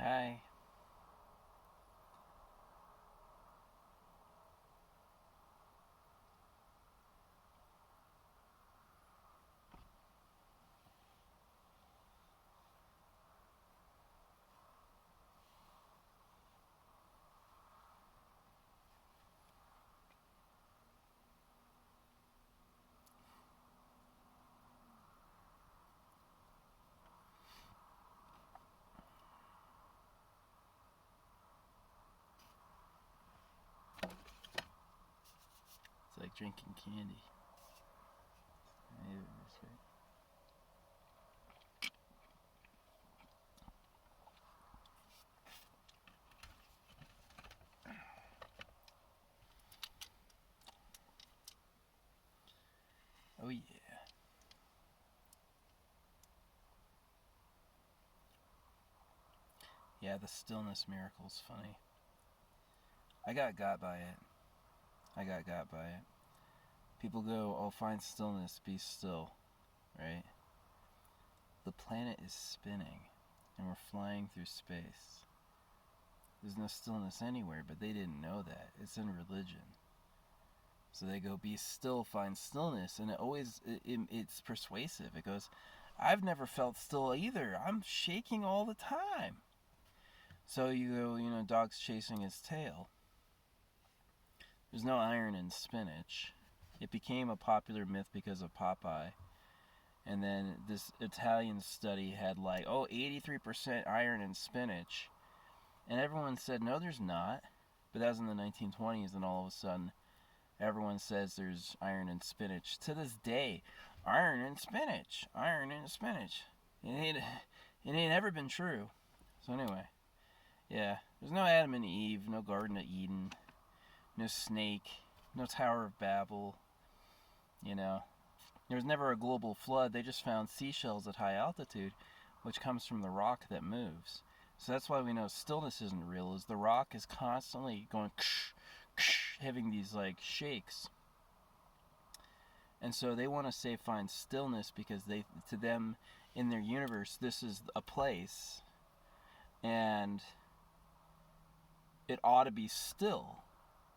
Hi. It's like drinking candy. Oh yeah. Yeah, the stillness miracle's funny. I got by it. I got by it. People go, oh, find stillness, be still, right? The planet is spinning, and we're flying through space. There's no stillness anywhere, but they didn't know that. It's in religion. So they go, be still, find stillness, and it's persuasive. It goes, I've never felt still either. I'm shaking all the time. So you go, dog's chasing his tail. There's no iron in spinach. It became a popular myth because of Popeye. And then this Italian study had 83% iron in spinach. And everyone said, no, there's not. But that was in the 1920s, and all of a sudden, everyone says there's iron in spinach. To this day, iron in spinach. Iron in spinach. It ain't ever been true. So anyway, yeah, there's no Adam and Eve, no Garden of Eden, no snake, no Tower of Babel. There was never a global flood. They just found seashells at high altitude, which comes from the rock that moves. So that's why we know stillness isn't real, is the rock is constantly going having these shakes. And so they want to say find stillness because to them in their universe this is a place and it ought to be still.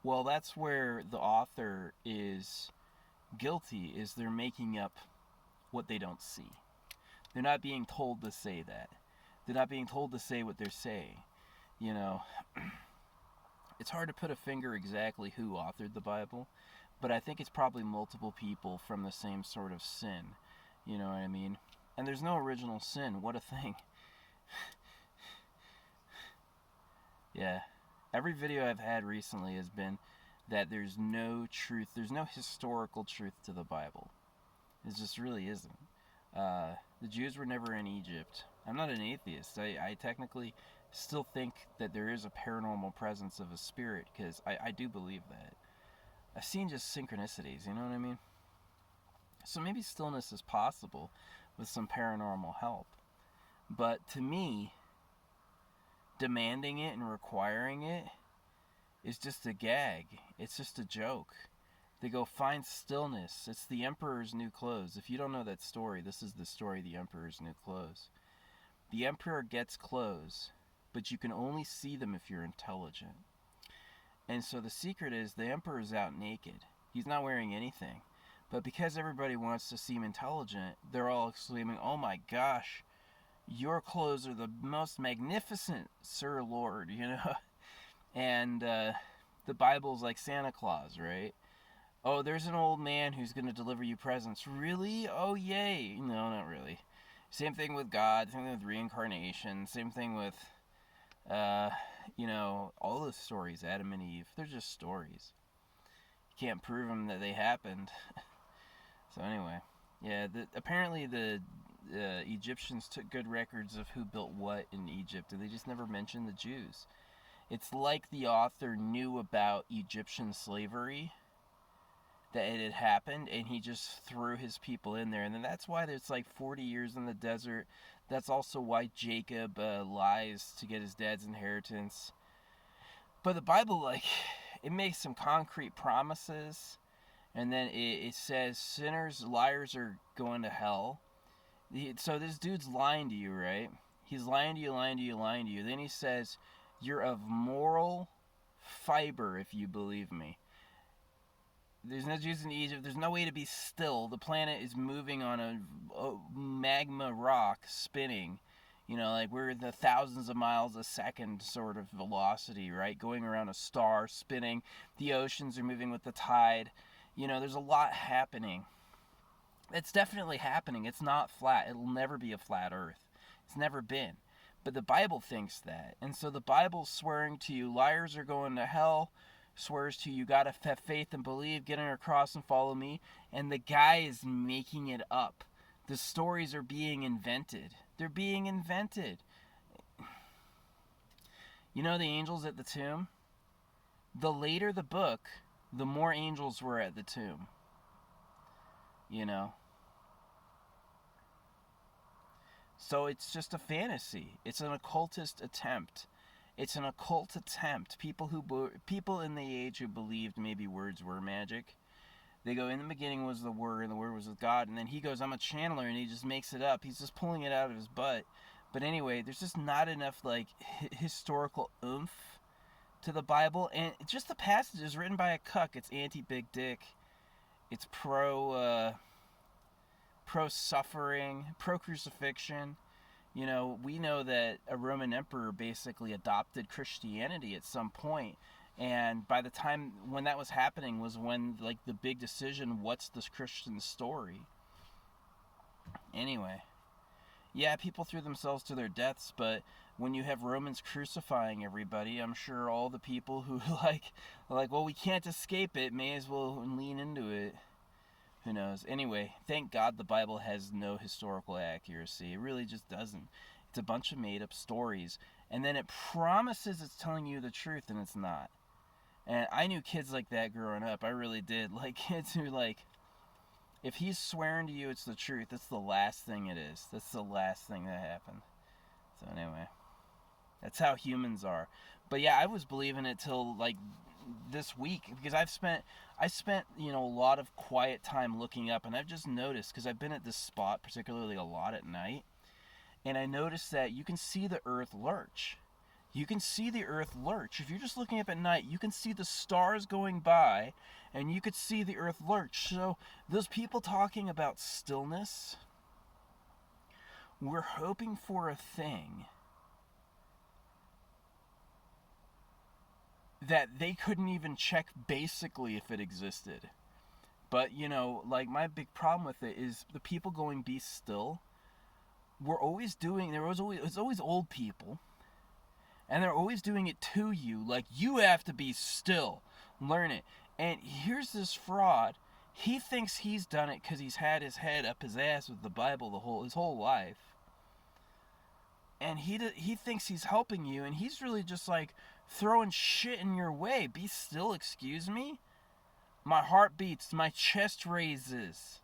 Well, that's where the author is guilty, is they're making up what they don't see. They're not being told to say that. They're not being told to say what they're saying. It's hard to put a finger exactly who authored the Bible, but I think it's probably multiple people from the same sort of sin. You know what I mean? And there's no original sin. What a thing. Yeah. Every video I've had recently has been that there's no truth, there's no historical truth to the Bible. It just really isn't. The Jews were never in Egypt. I'm not an atheist. I technically still think that there is a paranormal presence of a spirit, because I do believe that. I've seen just synchronicities, you know what I mean? So maybe stillness is possible with some paranormal help. But to me, demanding it and requiring it is just a gag. It's just a joke. They go, find stillness. It's the Emperor's New Clothes. If you don't know that story, this is the story of the Emperor's New Clothes. The Emperor gets clothes, but you can only see them if you're intelligent. And so the secret is the Emperor's out naked. He's not wearing anything. But because everybody wants to seem intelligent, they're all exclaiming, oh my gosh, your clothes are the most magnificent, Sir Lord, And the Bible's like Santa Claus, right? Oh, there's an old man who's going to deliver you presents. Really? Oh, yay. No, not really. Same thing with God, same thing with reincarnation, same thing with, all those stories, Adam and Eve. They're just stories. You can't prove them that they happened. So anyway, yeah, apparently the Egyptians took good records of who built what in Egypt, and they just never mentioned the Jews. It's like the author knew about Egyptian slavery, that it had happened, and he just threw his people in there. And then that's why there's 40 years in the desert. That's also why Jacob lies to get his dad's inheritance. But the Bible, it makes some concrete promises, and then it says sinners, liars are going to hell. So this dude's lying to you, right? He's lying to you, lying to you, lying to you. Then he says, you're of moral fiber if you believe me. There's no Jews in Egypt. There's no way to be still. The planet is moving on a magma rock spinning. You know, like we're the thousands of miles a second sort of velocity, right? Going around a star, spinning. The oceans are moving with the tide. You know, there's a lot happening. It's definitely happening. It's not flat. It'll never be a flat earth. It's never been. But the Bible thinks that. And so the Bible's swearing to you, liars are going to hell. Swears to you, gotta have faith and believe, get on your cross and follow me. And the guy is making it up. The stories are being invented. They're being invented. You know the angels at the tomb? The later the book, the more angels were at the tomb. You know? So it's just a fantasy. It's an occultist attempt. It's an occult attempt. People in the age who believed maybe words were magic. They go, in the beginning was the Word, and the Word was with God. And then he goes, I'm a channeler, and he just makes it up. He's just pulling it out of his butt. But anyway, there's just not enough like historical oomph to the Bible. And just the passage is written by a cuck. It's anti-big dick. It's pro-suffering, pro-crucifixion. You know, we know that a Roman emperor basically adopted Christianity at some point. And by the time when that was happening was when, like, the big decision, what's this Christian story? Anyway. Yeah, people threw themselves to their deaths, but when you have Romans crucifying everybody, I'm sure all the people who, like, well, we can't escape it, may as well lean into it. Who knows? Anyway, thank God the Bible has no historical accuracy. It really just doesn't. It's a bunch of made-up stories. And then it promises it's telling you the truth, and it's not. And I knew kids like that growing up. I really did. Like, kids who, like, if he's swearing to you it's the truth, that's the last thing it is. That's the last thing that happened. So anyway, that's how humans are. But yeah, I was believing it till, like, this week, because I spent you know, a lot of quiet time looking up, and I've just noticed, because I've been at this spot particularly a lot at night, and I noticed that you can see the earth lurch. You can see the earth lurch. If you're just looking up at night, you can see the stars going by, and you could see the earth lurch. So those people talking about stillness, we're hoping for a thing that they couldn't even check basically if it existed. But, you know, like, my big problem with it is the people going be still. It's always old people, and they're always doing it to you, like, you have to be still, learn it. And here's this fraud. He thinks he's done it because he's had his head up his ass with the Bible his whole life, and he thinks he's helping you, and he's really just like throwing shit in your way. Be still, excuse me? My heart beats, my chest raises.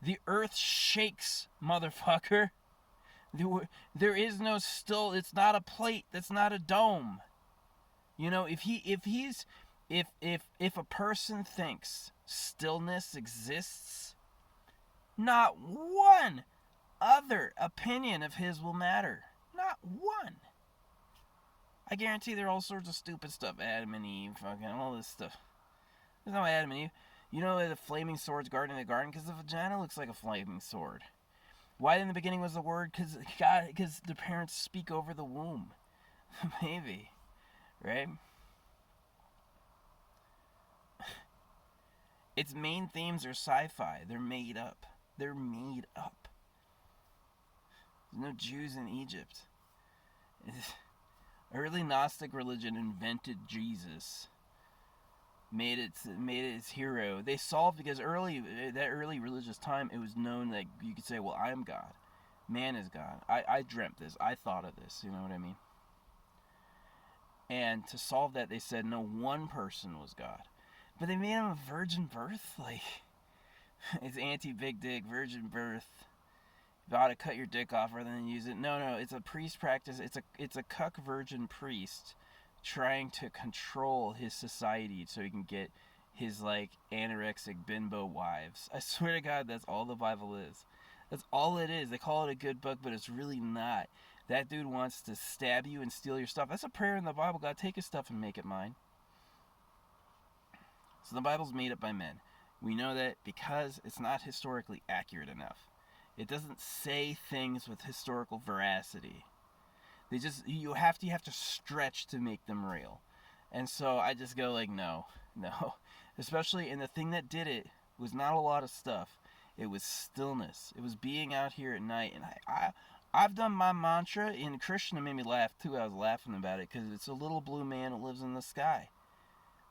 The earth shakes, motherfucker. There is no still, it's not a plate, that's not a dome. You know, if a person thinks stillness exists, not one other opinion of his will matter. Not one. I guarantee there are all sorts of stupid stuff. Adam and Eve, fucking all this stuff. There's no Adam and Eve. You know the flaming sword's guarding the garden? Because the vagina looks like a flaming sword. Why in the beginning was the word? Because the parents speak over the womb. Maybe. Right? Its main themes are sci-fi. They're made up. They're made up. There's no Jews in Egypt. Early Gnostic religion invented Jesus. Made it its hero. They solved, because that early religious time, it was known that you could say, well, I am God. Man is God. I dreamt this. I thought of this. You know what I mean? And to solve that, they said no one person was God. But they made him a virgin birth? Like, it's anti-big dick, virgin birth. You ought to cut your dick off rather than use it. No, it's a priest practice. It's a cuck virgin priest trying to control his society so he can get his, like, anorexic bimbo wives. I swear to God, that's all the Bible is. That's all it is. They call it a good book, but it's really not. That dude wants to stab you and steal your stuff. That's a prayer in the Bible. God, take his stuff and make it mine. So the Bible's made up by men. We know that because it's not historically accurate enough. It doesn't say things with historical veracity. You have to stretch to make them real. And so I just go like, no. Especially, and the thing that did it was not a lot of stuff. It was stillness. It was being out here at night. And I've done my mantra, and Krishna made me laugh too. I was laughing about it because it's a little blue man that lives in the sky.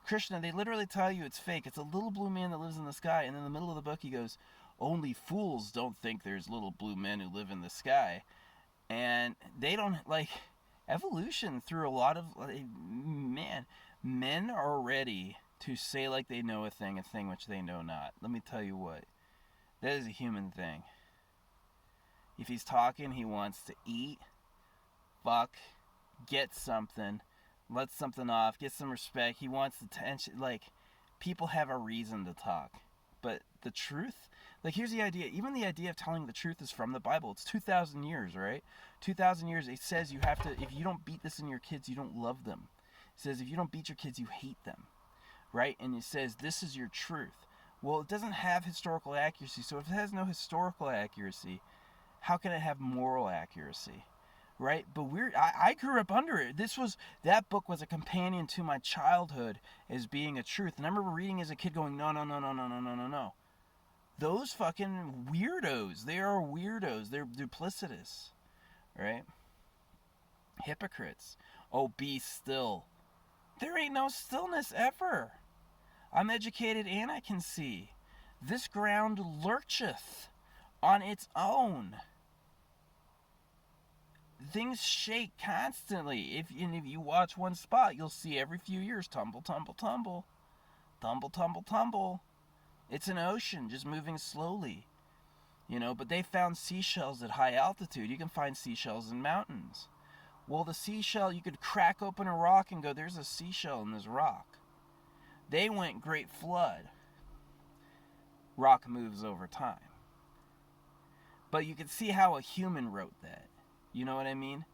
Krishna, they literally tell you it's fake. It's a little blue man that lives in the sky. And in the middle of the book he goes, only fools don't think there's little blue men who live in the sky. And they don't, like, evolution through a lot of, men are ready to say like they know a thing which they know not. Let me tell you what, that is a human thing. If he's talking, he wants to eat, fuck, get something, let something off, get some respect. He wants attention. Like, people have a reason to talk. But the truth, like, here's the idea. Even the idea of telling the truth is from the Bible. It's 2,000 years, right? 2,000 years, it says you have to, if you don't beat this in your kids, you don't love them. It says if you don't beat your kids, you hate them, right? And it says this is your truth. Well, it doesn't have historical accuracy. So if it has no historical accuracy, how can it have moral accuracy? Right? But I grew up under it. That book was a companion to my childhood as being a truth. And I remember reading as a kid going, no. Those fucking weirdos. They are weirdos. They're duplicitous. Right? Hypocrites. Oh, be still. There ain't no stillness ever. I'm educated and I can see. This ground lurcheth on its own. Things shake constantly. If you watch one spot, you'll see every few years tumble, tumble, tumble. Tumble, tumble, tumble. It's an ocean just moving slowly. But they found seashells at high altitude. You can find seashells in mountains. Well, the seashell, you could crack open a rock and go, there's a seashell in this rock. They went great flood. Rock moves over time. But you can see how a human wrote that. You know what I mean?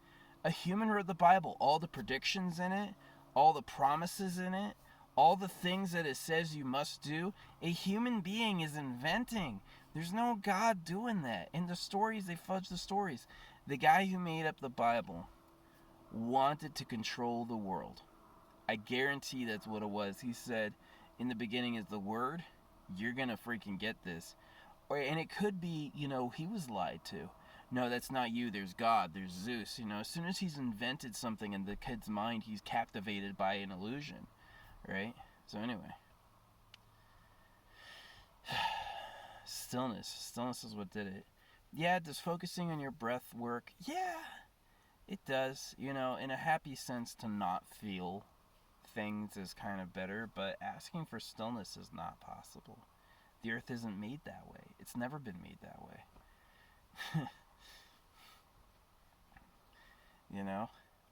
A human wrote the Bible. All the predictions in it, all the promises in it, all the things that it says you must do, a human being is inventing. There's no God doing that. In the stories, they fudge the stories. The guy who made up the Bible wanted to control the world. I guarantee that's what it was. He said, in the beginning is the Word. You're going to freaking get this. And it could be, he was lied to. No, that's not you. There's God. There's Zeus. As soon as he's invented something in the kid's mind, he's captivated by an illusion. Right? So anyway. Stillness. Stillness is what did it. Yeah, does focusing on your breath work? Yeah, it does. In a happy sense to not feel things is kind of better, but asking for stillness is not possible. The earth isn't made that way. It's never been made that way.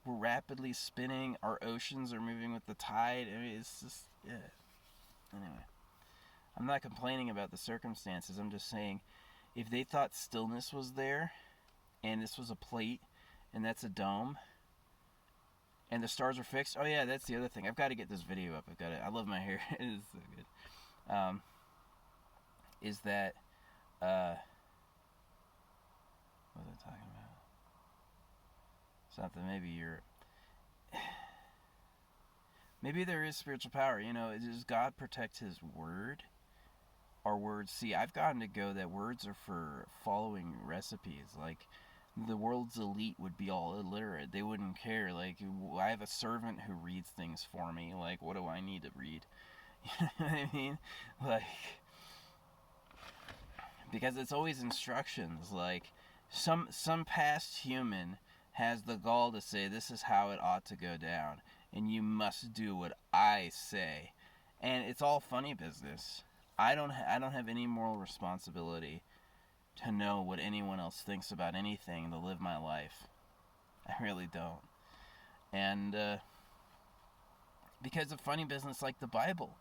We're rapidly spinning. Our oceans are moving with the tide. It's just, yeah. Anyway, I'm not complaining about the circumstances. I'm just saying, if they thought stillness was there, and this was a plate, and that's a dome, and the stars are fixed. Oh yeah, that's the other thing. I've got to get this video up. I love my hair. It is so good. Is that, what was I talking about? Something, maybe there is spiritual power. Does God protect his word? Our words, see, I've gotten to go that words are for following recipes. Like, the world's elite would be all illiterate. They wouldn't care. Like, I have a servant who reads things for me. Like, what do I need to read? You know what I mean? Like, because it's always instructions. Like, some past human has the gall to say, this is how it ought to go down, and you must do what I say. And it's all funny business. I don't have any moral responsibility to know what anyone else thinks about anything to live my life. I really don't. And because of funny business like the Bible.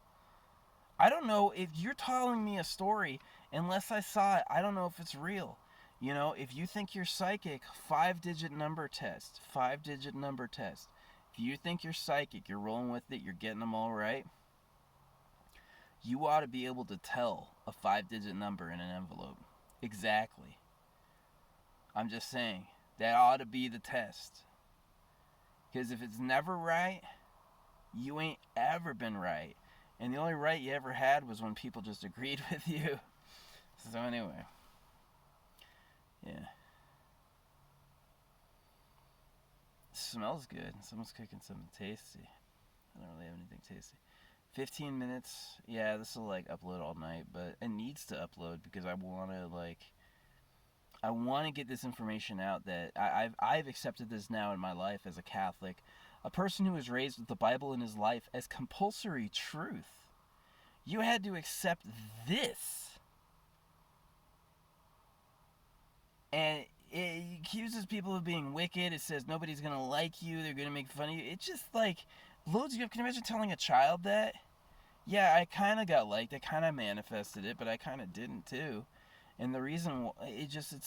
I don't know if you're telling me a story, unless I saw it, I don't know if it's real. You know, if you think you're psychic, 5-digit number test. 5-digit number test. If you think you're psychic, you're rolling with it, you're getting them all right, you ought to be able to tell a 5-digit number in an envelope. Exactly. I'm just saying, that ought to be the test. Because if it's never right, you ain't ever been right. And the only right you ever had was when people just agreed with you. So anyway. Yeah. Smells good. Someone's cooking something tasty. I don't really have anything tasty. 15 minutes. Yeah, this will like upload all night, but it needs to upload because I want to get this information out that I've accepted this now in my life as a Catholic, a person who was raised with the Bible in his life as compulsory truth. You had to accept this. And it accuses people of being wicked. It says nobody's going to like you. They're going to make fun of you. It's just like, loads of you. Can you imagine telling a child that? Yeah, I kind of got liked. I kind of manifested it, but I kind of didn't too. And the reason, it's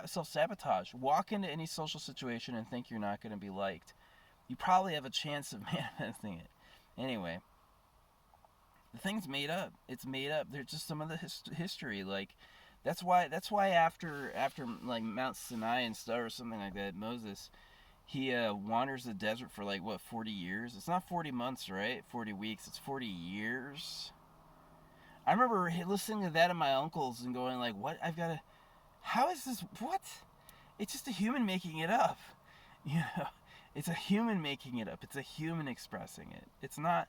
self-sabotage. Walk into any social situation and think you're not going to be liked. You probably have a chance of manifesting it. Anyway, the thing's made up. It's made up. There's just some of the history. Like, that's why after like Mount Sinai and stuff or something like that, Moses, he wanders the desert for like, what, 40 years? It's not 40 months, right? 40 weeks. It's 40 years. I remember listening to that at my uncle's and going like, what? How is this? What? It's just a human making it up. You know, it's a human making it up. It's a human expressing it. It's not,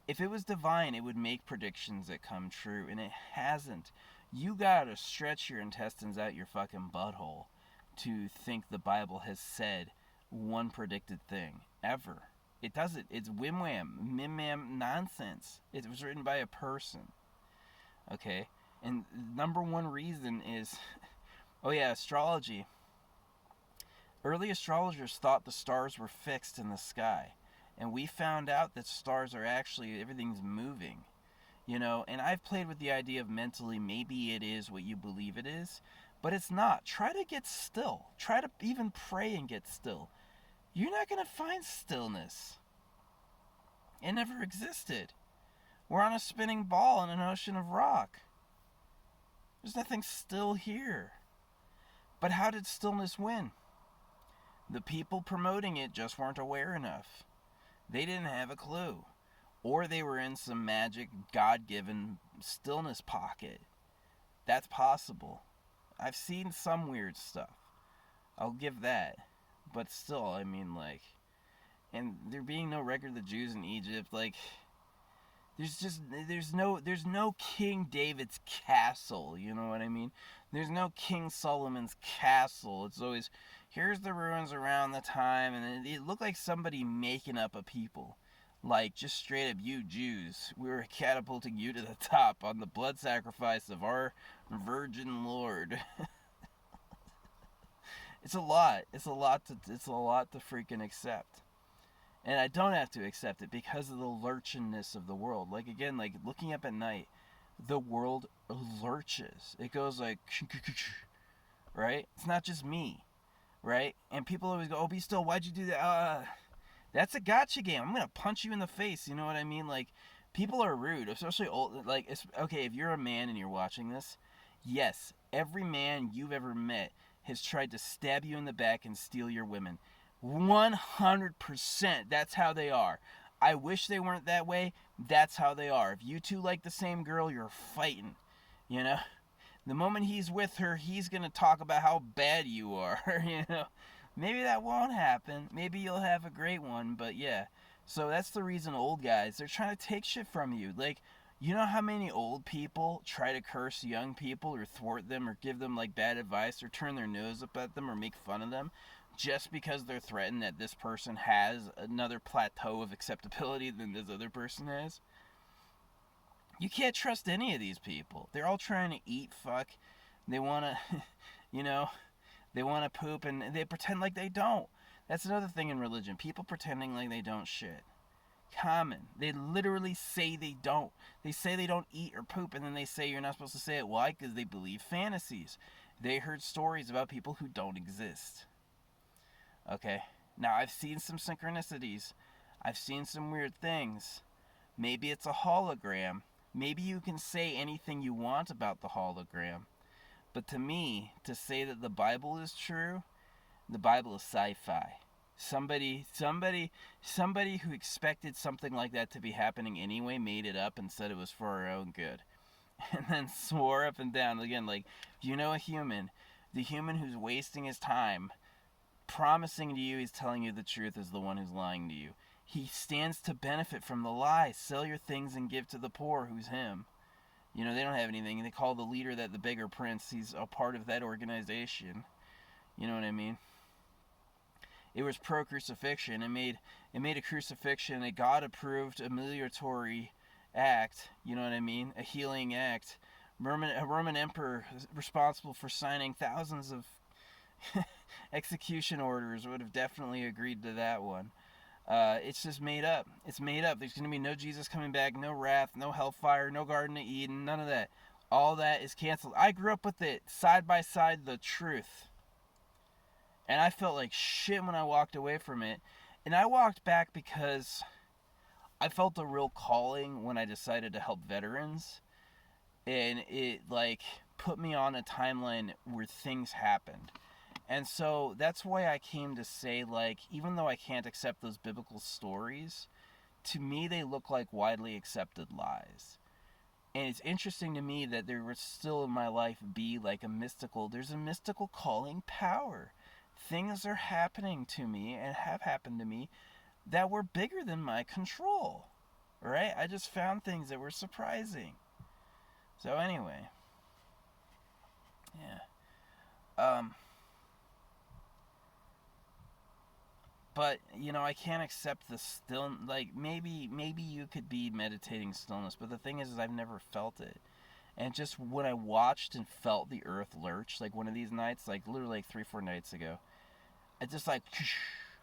if it was divine, it would make predictions that come true, and it hasn't. You gotta stretch your intestines out your fucking butthole to think the Bible has said one predicted thing, ever. It doesn't. It's whim-wham, mim-mam nonsense. It was written by a person. Okay? And number one reason is, oh yeah, astrology. Early astrologers thought the stars were fixed in the sky. And we found out that stars are actually, everything's moving. You know, and I've played with the idea of mentally, maybe it is what you believe it is, but it's not. Try to get still. Try to even pray and get still. You're not going to find stillness. It never existed. We're on a spinning ball in an ocean of rock. There's nothing still here. But how did stillness win? The people promoting it just weren't aware enough. They didn't have a clue. Or they were in some magic, God-given stillness pocket. That's possible. I've seen some weird stuff. I'll give that. But still, I mean, like... And there being no record of the Jews in Egypt, like... There's no King David's castle, you know what I mean? There's no King Solomon's castle. It's always, here's the ruins around the time, and it looked like somebody making up a people. Like, just straight up, you Jews, we were catapulting you to the top on the blood sacrifice of our virgin Lord. It's a lot. It's a lot to freaking accept. And I don't have to accept it because of the lurchinness of the world. Like, again, like, looking up at night, the world lurches. It goes like, right? It's not just me, right? And people always go, oh, be still, why'd you do that? That's a gotcha game. I'm going to punch you in the face, you know what I mean? Like, people are rude, especially old, like, okay, if you're a man and you're watching this, yes, every man you've ever met has tried to stab you in the back and steal your women. 100%, that's how they are. I wish they weren't that way. That's how they are. If you two like the same girl, you're fighting, you know? The moment he's with her, he's going to talk about how bad you are, you know? Maybe that won't happen. Maybe you'll have a great one, but yeah. So that's the reason old guys, they're trying to take shit from you. Like, you know how many old people try to curse young people or thwart them or give them, like, bad advice or turn their nose up at them or make fun of them just because they're threatened that this person has another plateau of acceptability than this other person has? You can't trust any of these people. They're all trying to eat, fuck. They want to, you know... They want to poop and they pretend like they don't. That's another thing in religion. People pretending like they don't shit. Common. They literally say they don't. They say they don't eat or poop and then they say you're not supposed to say it. Why? Because they believe fantasies. They heard stories about people who don't exist. Okay? Now, I've seen some synchronicities. I've seen some weird things. Maybe it's a hologram. Maybe you can say anything you want about the hologram. But to me, to say that the Bible is true, the Bible is sci-fi. Somebody who expected something like that to be happening anyway made it up and said it was for our own good. And then swore up and down again, like, you know, the human who's wasting his time promising to you he's telling you the truth is the one who's lying to you. He stands to benefit from the lies. Sell your things and give to the poor, who's him. You know, they don't have anything. They call the leader that the bigger prince. He's a part of that organization. You know what I mean? It was pro-crucifixion. It made a crucifixion a God-approved amelioratory act. You know what I mean? A healing act. A Roman emperor responsible for signing thousands of execution orders would have definitely agreed to that one. It's just made up. It's made up. There's going to be no Jesus coming back, no wrath, no hellfire, no Garden of Eden, none of that. All that is canceled. I grew up with it, side by side, the truth. And I felt like shit when I walked away from it. And I walked back because I felt a real calling when I decided to help veterans. And it, like, put me on a timeline where things happened. And so that's why I came to say, like, even though I can't accept those biblical stories, to me they look like widely accepted lies. And it's interesting to me that there would still in my life be like there's a mystical calling power. Things are happening to me and have happened to me that were bigger than my control. Right? I just found things that were surprising. So anyway. Yeah. But, you know, I can't accept the still, like, maybe you could be meditating stillness, but the thing is I've never felt it. And just when I watched and felt the earth lurch, like one of these nights, like literally like 3-4 nights ago, I just like,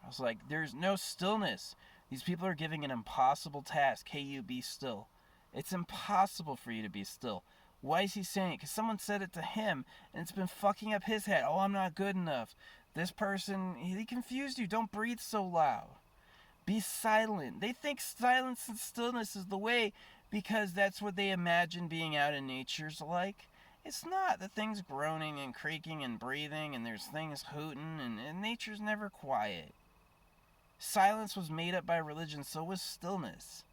I was like, there's no stillness. These people are giving an impossible task. Hey, you be still. It's impossible for you to be still. Why is he saying it? Because someone said it to him, and it's been fucking up his head. Oh, I'm not good enough. This person, he confused you. Don't breathe so loud. Be silent. They think silence and stillness is the way because that's what they imagine being out in nature's like. It's not. The thing's groaning and creaking and breathing, and there's things hooting, and nature's never quiet. Silence was made up by religion, so was stillness.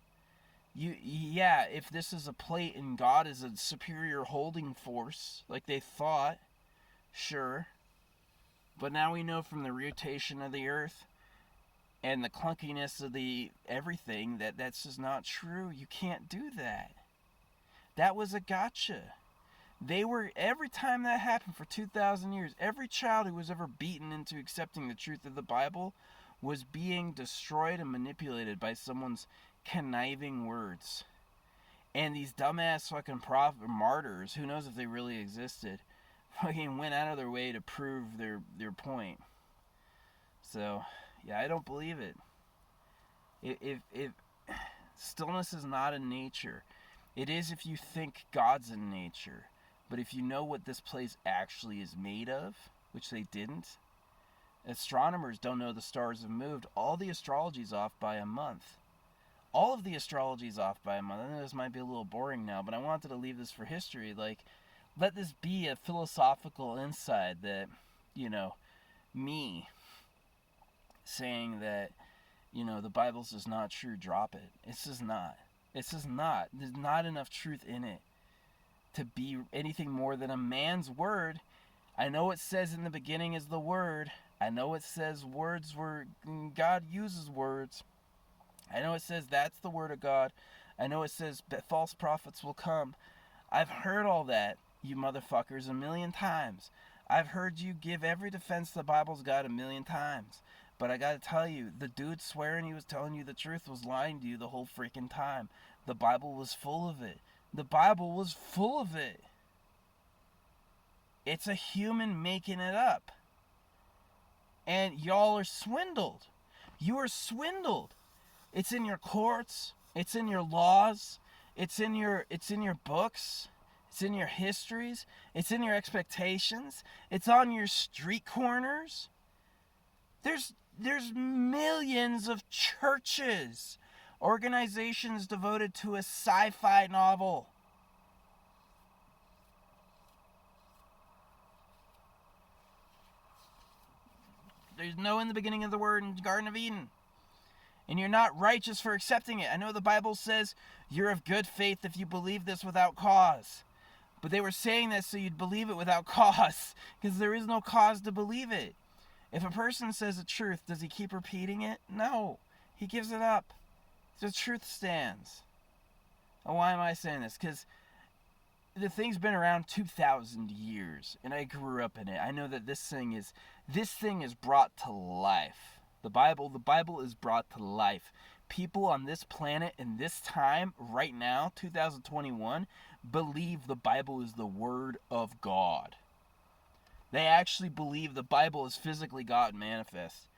If this is a plate and God is a superior holding force, like they thought, sure. But now we know from the rotation of the earth and the clunkiness of the everything that that's just not true. You can't do that. That was a gotcha. Every time that happened for 2,000 years, every child who was ever beaten into accepting the truth of the Bible was being destroyed and manipulated by someone's conniving words. And these dumbass fucking martyrs, who knows if they really existed, fucking went out of their way to prove their point. So, yeah, I don't believe it. If stillness is not in nature, it is if you think God's in nature. But if you know what this place actually is made of, which they didn't, astronomers don't know the stars have moved. All the astrology's off by a month. All of the astrology's off by a month. I know this might be a little boring now, but I wanted to leave this for history. Like, let this be a philosophical insight that, you know, me saying that, you know, the Bible's just not true, drop it. It's just not. It's just not. There's not enough truth in it to be anything more than a man's word. I know it says in the beginning is the word. I know it says words were, God uses words. I know it says that's the word of God. I know it says false prophets will come. I've heard all that, you motherfuckers, a million times. I've heard you give every defense the Bible's got a million times. But I gotta tell you, the dude swearing he was telling you the truth was lying to you the whole freaking time. The Bible was full of it. The Bible was full of it. It's a human making it up. And y'all are swindled. You are swindled. It's in your courts. It's in your laws. It's in your books. It's in your histories. It's in your expectations. It's on your street corners. There's millions of churches, organizations devoted to a sci-fi novel. There's no in the beginning of the word in the Garden of Eden. And you're not righteous for accepting it. I know the Bible says you're of good faith if you believe this without cause. But they were saying this so you'd believe it without cause, because there is no cause to believe it. If a person says the truth, does he keep repeating it? No. He gives it up. The truth stands. And why am I saying this? Because the thing's been around 2,000 years, and I grew up in it. I know that this thing is brought to life. The Bible is brought to life. People on this planet in this time, right now, 2021, believe the Bible is the Word of God. They actually believe the Bible is physically God manifest.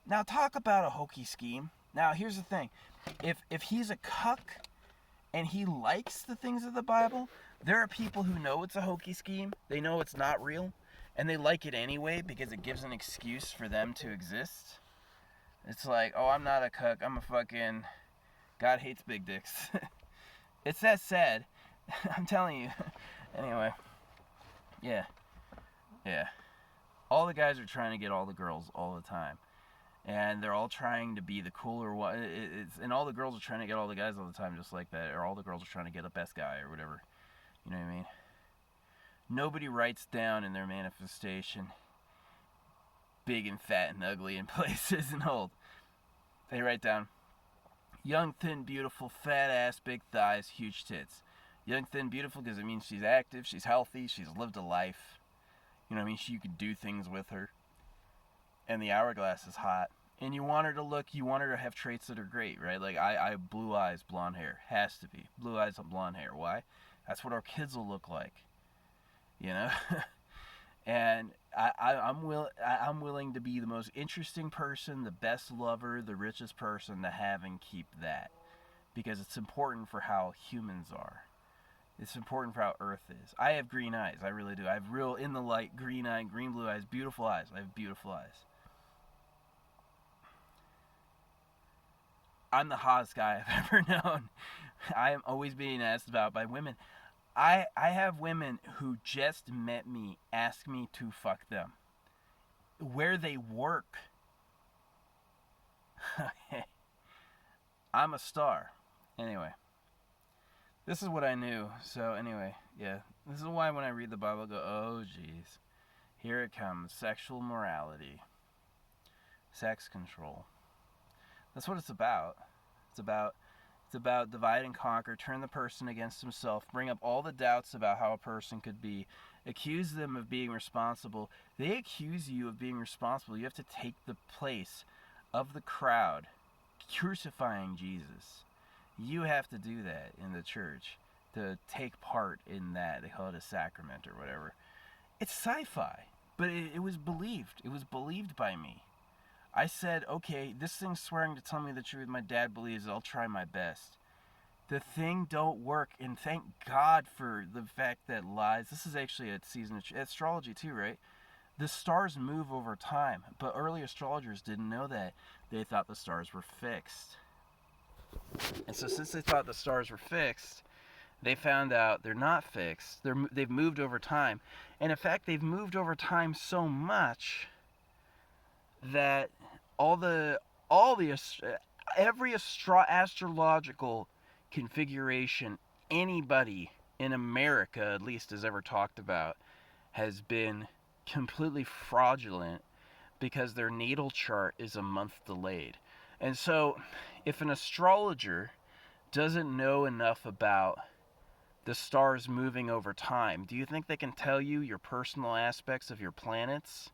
Now talk about a hokey scheme. Now here's the thing. If he's a cuck and he likes the things of the Bible, there are people who know it's a hokey scheme. They know it's not real. And they like it anyway because it gives an excuse for them to exist. It's like, oh, I'm not a cuck. I'm a fucking... God hates big dicks. It's that sad. I'm telling you. Anyway. Yeah. All the guys are trying to get all the girls all the time. And they're all trying to be the cooler one. And all the girls are trying to get all the guys all the time just like that. Or all the girls are trying to get the best guy or whatever. You know what I mean? Nobody writes down in their manifestation big and fat and ugly in places and old. They write down young, thin, beautiful, fat ass, big thighs, huge tits. Young, thin, beautiful because it means she's active, she's healthy, she's lived a life. You know what I mean? You could do things with her. And the hourglass is hot. And you want her to have traits that are great, right? Like I blue eyes, blonde hair. Has to be. Blue eyes and blonde hair. Why? That's what our kids will look like. You know? And I'm willing to be the most interesting person, the best lover, the richest person to have and keep that. Because it's important for how humans are. It's important for how Earth is. I have green eyes. I really do. I have real in the light green eye, green blue eyes, beautiful eyes. I have beautiful eyes. I'm the hottest guy I've ever known. I am always being asked about by women. I have women who just met me ask me to fuck them. Where they work. I'm a star. Anyway. This is what I knew. So anyway, yeah. This is why when I read the Bible I go, oh jeez. Here it comes. Sexual morality. Sex control. That's what it's about. It's about divide and conquer, turn the person against himself, bring up all the doubts about how a person could be, accuse them of being responsible. They accuse you of being responsible. You have to take the place of the crowd crucifying Jesus. You have to do that in the church, to take part in that. They call it a sacrament or whatever. It's sci-fi, but it was believed. It was believed by me. I said, okay, this thing's swearing to tell me the truth. My dad believes it. I'll try my best. The thing don't work, and thank God for the fact that lies. This is actually a season of astrology too, right? The stars move over time, but early astrologers didn't know that. They thought the stars were fixed. And so since they thought the stars were fixed, they found out they're not fixed. They've moved over time. And in fact, they've moved over time so much that every astrological configuration anybody in America at least has ever talked about has been completely fraudulent because their natal chart is a month delayed. And so if an astrologer doesn't know enough about the stars moving over time, do you think they can tell you your personal aspects of your planets?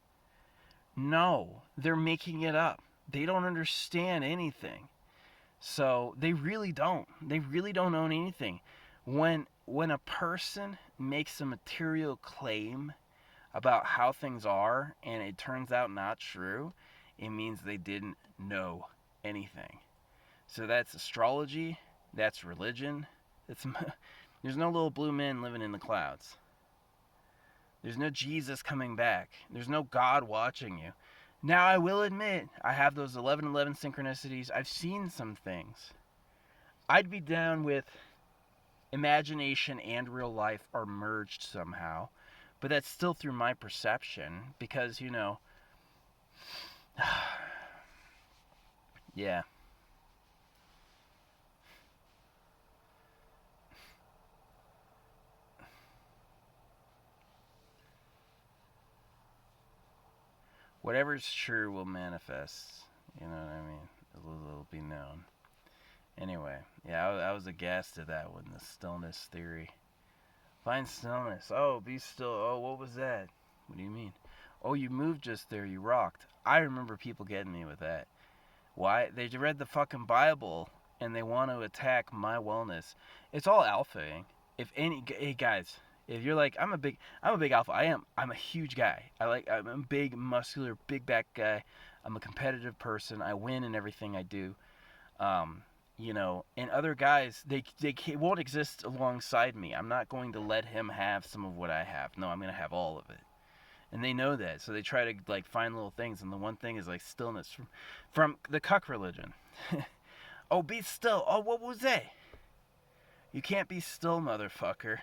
No, they're making it up. They don't understand anything. So they really don't. They really don't own anything. When a person makes a material claim about how things are and it turns out not true, it means they didn't know anything. So that's astrology, that's religion, There's no little blue men living in the clouds. There's no Jesus coming back. There's no God watching you. Now, I will admit, I have those 11:11 synchronicities. I've seen some things. I'd be down with imagination and real life are merged somehow. But that's still through my perception because, yeah. Whatever's true will manifest. You know what I mean? It'll be known. Anyway, yeah, I was aghast at that one, the stillness theory. Find stillness. Oh, be still. Oh, what was that? What do you mean? Oh, you moved just there. You rocked. I remember people getting me with that. Why? They read the fucking Bible and they want to attack my wellness. It's all alphaing. Hey guys, if you're like, I'm a big alpha. I'm a huge guy. I'm a big, muscular, big back guy. I'm a competitive person. I win in everything I do. Um, and other guys, they won't exist alongside me. I'm not going to let him have some of what I have. No, I'm going to have all of it. And they know that, so they try to like find little things. And the one thing is like stillness from the cuck religion. Oh, be still. Oh, what was that? You can't be still, motherfucker.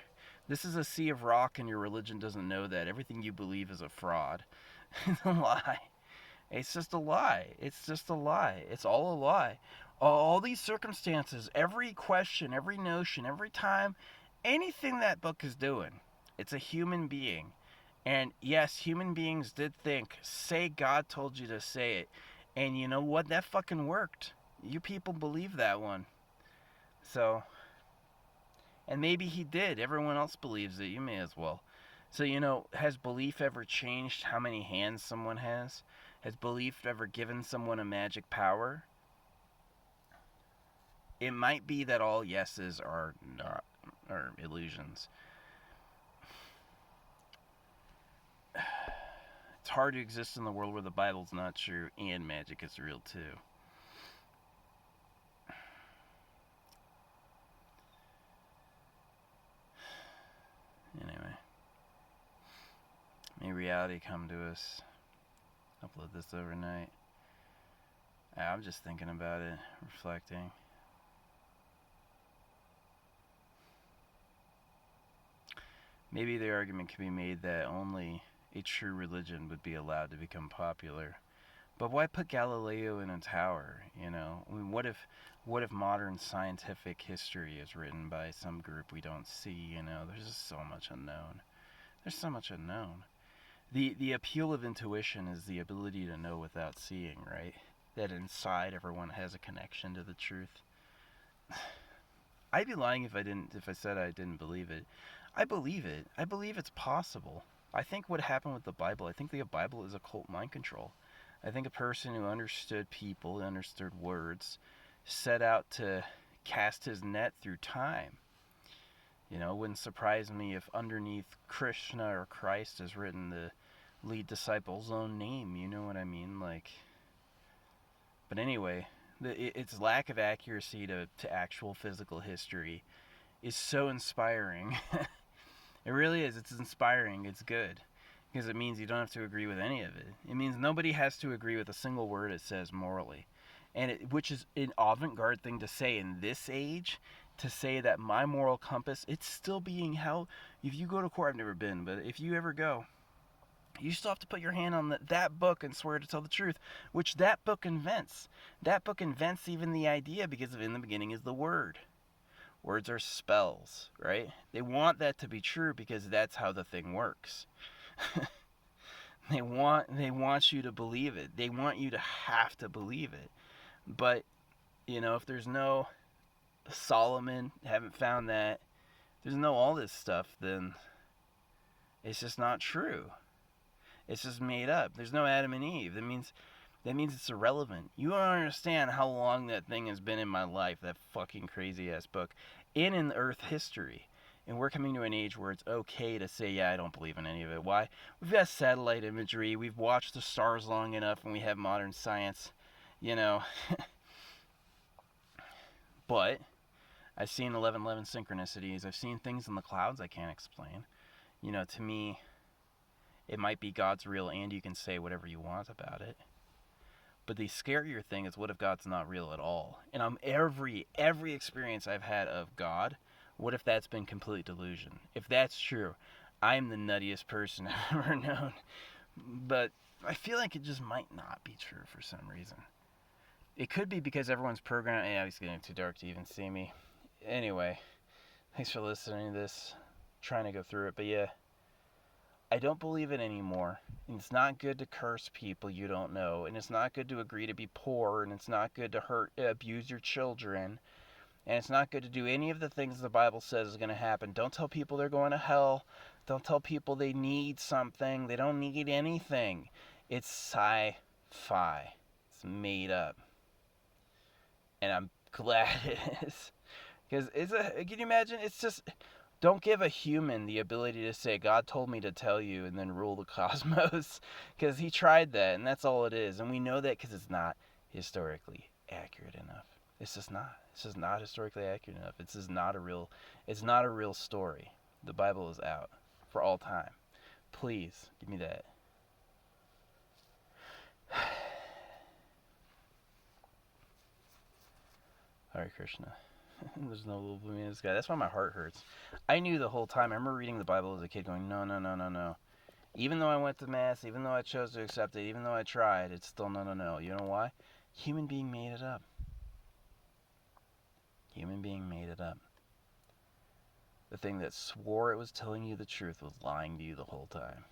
This is a sea of rock, and your religion doesn't know that. Everything you believe is a fraud. It's a lie. It's just a lie. It's just a lie. It's all a lie. All these circumstances, every question, every notion, every time, anything that book is doing, it's a human being. And yes, human beings did think, say God told you to say it. And you know what? That fucking worked. You people believe that one. So, and maybe he did. Everyone else believes it. You may as well. So, has belief ever changed how many hands someone has? Has belief ever given someone a magic power? It might be that all yeses are illusions. It's hard to exist in the world where the Bible's not true and magic is real too. Anyway, may reality come to us. Upload this overnight. I'm just thinking about it, reflecting. Maybe the argument can be made that only a true religion would be allowed to become popular. But why put Galileo in a tower? I mean, what if modern scientific history is written by some group we don't see? There's just so much unknown. There's so much unknown. The appeal of intuition is the ability to know without seeing, right? That inside everyone has a connection to the truth. I'd be lying if I said I didn't believe it. I believe it. I believe it's possible. I think what happened with the Bible, I think the Bible is occult mind control. I think a person who understood people, understood words, set out to cast his net through time. It wouldn't surprise me if underneath Krishna or Christ is written the lead disciple's own name. You know what I mean? But anyway, its lack of accuracy to actual physical history is so inspiring. It really is. It's inspiring. It's good. Because it means you don't have to agree with any of it. It means nobody has to agree with a single word it says morally. Which is an avant-garde thing to say in this age, to say that my moral compass, it's still being held. If you go to court, I've never been, but if you ever go, you still have to put your hand on that book and swear to tell the truth, which that book invents. That book invents even the idea because in the beginning is the word. Words are spells, right? They want that to be true because that's how the thing works. They want you to believe it. They want you to have to believe it. But, if there's no Solomon, haven't found that, there's no all this stuff, then it's just not true. It's just made up. There's no Adam and Eve. That means it's irrelevant. You don't understand how long that thing has been in my life, that fucking crazy ass book, and in Earth history. And we're coming to an age where it's okay to say, yeah, I don't believe in any of it. Why? We've got satellite imagery. We've watched the stars long enough, and we have modern science. But I've seen 1111 synchronicities. I've seen things in the clouds I can't explain. To me, it might be God's real and you can say whatever you want about it. But the scarier thing is, what if God's not real at all? And every experience I've had of God, what if that's been complete delusion? If that's true, I'm the nuttiest person I've ever known. But I feel like it just might not be true for some reason. It could be because everyone's programmed. Yeah, it's getting too dark to even see me. Anyway, thanks for listening to this. Trying to go through it, but yeah, I don't believe it anymore. And it's not good to curse people you don't know, and it's not good to agree to be poor, and it's not good to abuse your children, and it's not good to do any of the things the Bible says is going to happen. Don't tell people they're going to hell. Don't tell people they need something. They don't need anything. It's sci-fi. It's made up. And I'm glad it is. Because can you imagine? It's just, don't give a human the ability to say, God told me to tell you, and then rule the cosmos. Because he tried that, and that's all it is. And we know that because it's not historically accurate enough. It's just not. It's just not historically accurate enough. It's not a real story. The Bible is out for all time. Please, give me that. Hare Krishna. There's no little blue man in the sky. That's why my heart hurts. I knew the whole time. I remember reading the Bible as a kid going, no, no, no, no, no. Even though I went to Mass, even though I chose to accept it, even though I tried, it's still no, no, no. You know why? Human being made it up. Human being made it up. The thing that swore it was telling you the truth was lying to you the whole time.